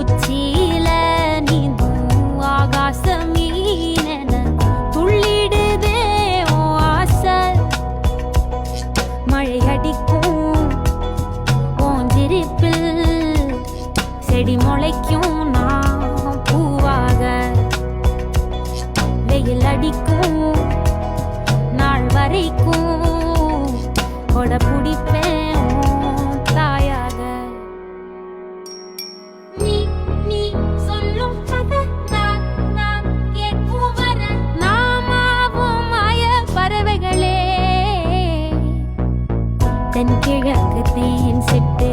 உச்சியில நீந்தும் ஆகாச மீனென துள்ளிடுதே உன் ஆசை. மழை அடிக்கும் உன் சிரிப்பில் செடி முளைக்கும் நான் பூவாக. வெயில் அடிக்கும் நாள் வரைக்கும் கொடை பிடிப்பேன் உன் தாயாக. நீ நீ சொல்லும் கதை நான் கேட்கும் வர நாமாவும் மாய பறவைகளே. தென்கிழக்கு தேன் சிட்டு